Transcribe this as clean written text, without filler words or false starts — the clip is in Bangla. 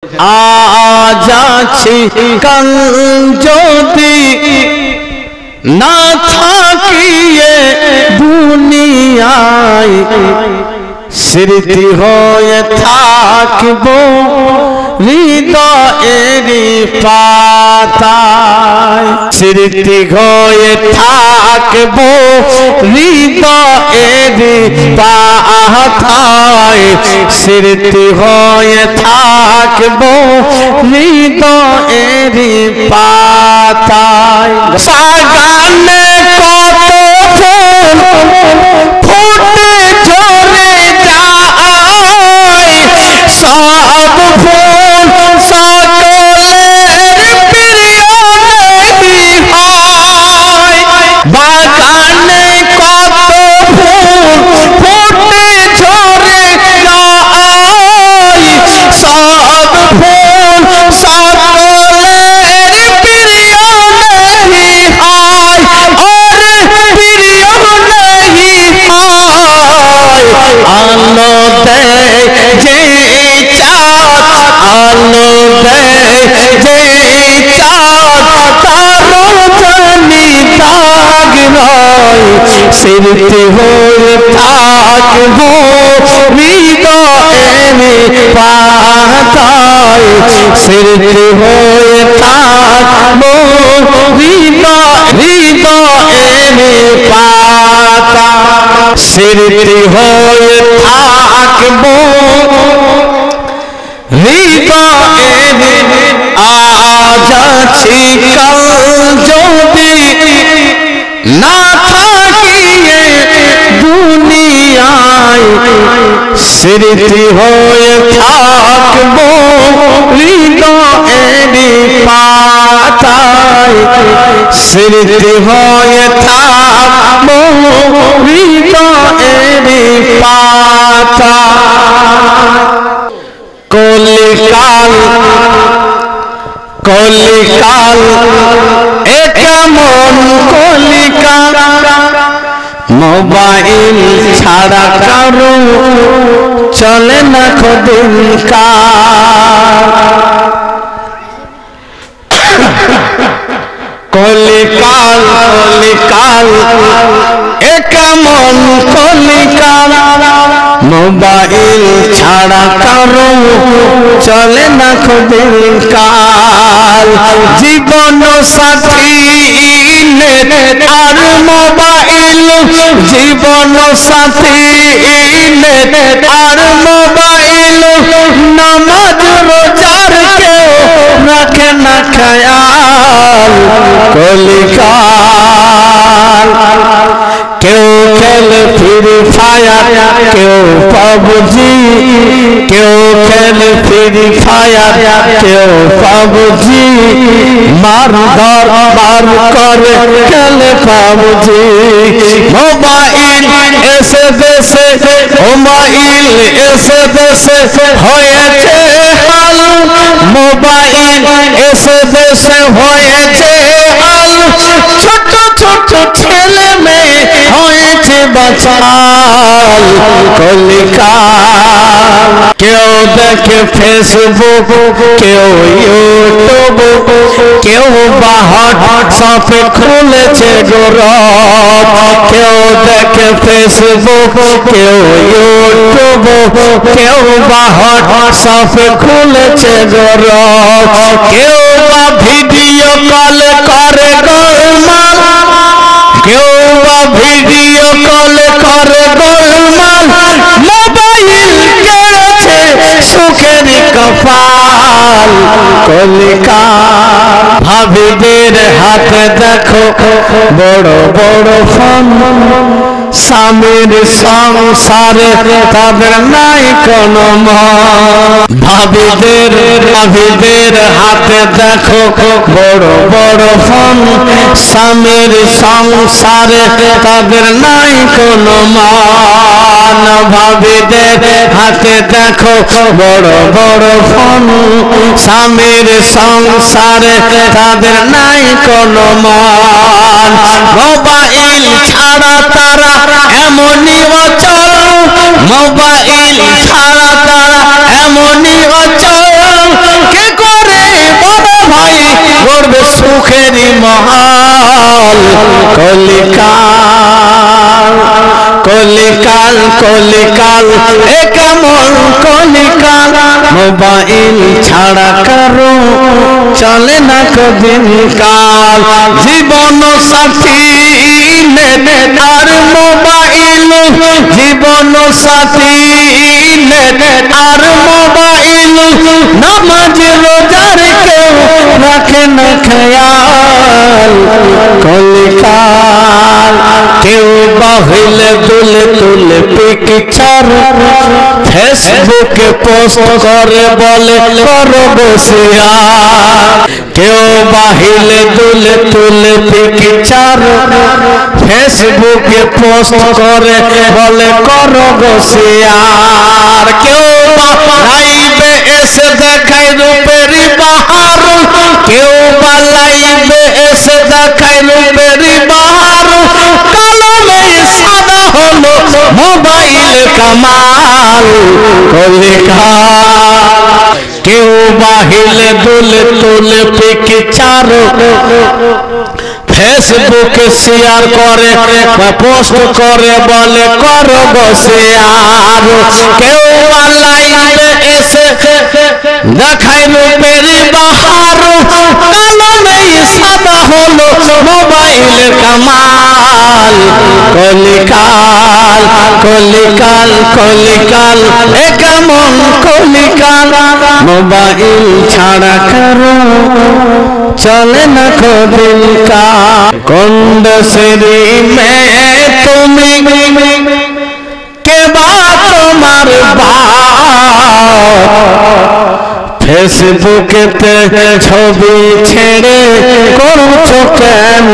আজ আছি কাল যদি না থাকি এ দুনিয়ায় স্মৃতি হয়ে থাকবো হৃদয়েরই পাতায় স্মৃতি হয়ে থাকবো হৃদয়েরই পাতায় স্মৃতি হয়ে থাকবো হৃদয়েরই পাতায় বাগানে কত ফুল ফুটে ঝরে যায় সব ফুল সকলের প্রিয় নবী হয় বাগানে কত ফুল ফুটে ঝরে যায় সব ফুল সকলের প্রিয় নবী হয় আর প্রিয় নবী হয় আলো দেয় যে চাঁদ আলো দেয় যে চাঁদ তারও জানি দাগ নয় স্মৃতি হয়ে থাকবো হৃদয়ের পাতায় স্মৃতি হয়ে থাকবো হৃদয়ের পাতায় স্মৃতি হয়ে থাকবো হৃদয়ের আজ আছি কাল যদি না থাকি এ দুনিয়ায় স্মৃতি হয়ে থাকবো হৃদয়ের পাতায় স্মৃতি হয়ে থাকবো হৃদয়ের পাতায় কলিকাল কলিকাল এ কেমন কলিকাল মোবাইল ছাড়া কারো চলে না দিনকাল কলিকাল কলিকাল এ কেমন কলিকাল মোবাইল ছাড়া কারো চলে না দিনকাল জীবন সাথী নেট আর মোবাইল জীবন সাথী নেট আর মোবাইল নামাজ রোজার কেউ রাখে না খেয়াল কলিকাল কেউ খেলে ফ্রি ফায়ার কেউ পাবজি কেউ খেলে ফ্রি ফায়ার কেউ পাবজি মার ধর মার করে খেলে পাবজি মোবাইল এসে দেশে মোবাইল এসে দেশে হয়েছে হাল মোবাইল এসে দেশে হয়েছে হাল ছোট ছোট ছেলে মেয়ে হয়েছে বাচাল কলিকাল কেউ দেখে ফেসবুক কেউ ইউটিউব কেউ বা হোয়াটসঅ্যাপে খুলেছে গ্রুপ কেউ দেখে ফেসবুক কেউ ইউটিউব কেউ বা হোয়াটসঅ্যাপে খুলেছে গ্রুপ কেউ বা ভিডিও কল করে গোলমাল কেউ বা ভিডিও কল করে গোলমাল মোবাইল কেড়েছে সুখের কপাল কলিকাল ভাবিদের হাতে দেখো বড় বড় ফোন স্বামীর সংসারে তাদের নাই কোনো মন ভাবিদের হাতে দেখো বড় বড় ফোন স্বামীর সংসারে তাদের নাই কোনো মান ভাবিদের হাতে দেখো বড় বড় ফোন স্বামীর সংসারে তাদের নাই কোনো মান মোবাইল ছাড়া তারা এমনই অচল মোবাইল ছাড়া তারা এমনই অচল কলিকাল কলিকাল এ কেমন কলিকাল মোবাইল ছাড়া কারো চলে না কদিন কাল জীবন সাথী নেট আর মোবাইল জীবন সাথী নেট আর মোবাইল নামাজ রোজার কেউ রাখে না খেয়াল কলিকাল কেউ বাহিলে তুলে তুলে পিকচার ফেসবুকে পোস্ট করে বলে করো বসিয়া কেউ বাহিলে তুলে তুলে পিকচার ফেসবুকে পোস্ট করে বলে করো বসিয়া কেউ লাইভে এসে দেখায় রূপের বাহার কেউ বা লাইভে এসে দেখায় রূপের বাহার কলমে সাদা হলো মোবাইল কামাল কলিকাল কেউ বাহিলে দুলে তুলে পিকচার ফেসবুকে শেয়ার করে পোস্ট করে বলে করো শেয়ার কেউ লাইভে এসে দেখায় রূপের বাহার কলমে সাদা হলো মোবাইল কামাল কলিকাল কলিকাল কলিকাল এ কেমন কলিকাল মোবাইল ছাড়া কারো চলে না কদিন কাল কোন শ্রী মে তুমি কে বা তোমার ফেসবুকেতে ছবি ছেড়ে করছো কেন